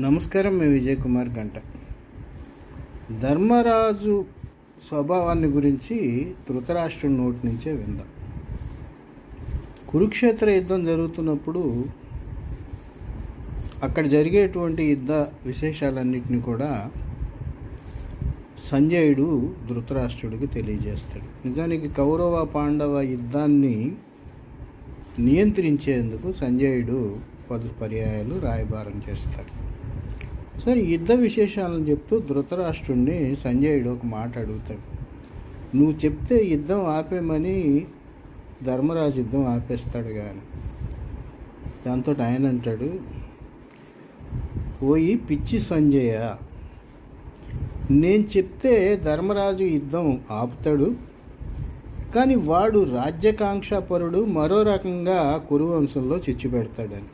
నమస్కారం. మేము విజయ్ కుమార్ గంట. ధర్మరాజు స్వభావాన్ని గురించి ధృతరాష్ట్రుడి నోటి నుంచే విందాం. కురుక్షేత్ర యుద్ధం జరుగుతున్నప్పుడు అక్కడ జరిగేటువంటి యుద్ధ విశేషాలన్నింటినీ కూడా సంజయుడు ధృతరాష్ట్రుడికి తెలియజేస్తాడు. నిజానికి కౌరవ పాండవ యుద్ధాన్ని నియంత్రించేందుకు సంజయుడు 10 పర్యాయాలు రాయబారం చేస్తాడు. సరే, యుద్ధ విశేషాలను చెప్తూ ధృతరాష్ట్రుడిని సంజయుడు ఒక మాట అడుగుతాడు. నువ్వు చెప్తే యుద్ధం ఆపేమని ధర్మరాజు యుద్ధం ఆపేస్తాడు కానీ. దాంతో ఆయన అంటాడు, పోయి పిచ్చి సంజయ, నేను చెప్తే ధర్మరాజు యుద్ధం ఆపుతాడు, కానీ వాడు రాజ్యకాంక్షాపరుడు, మరో రకంగా కురువంశంలో చిచ్చు పెడతాడని.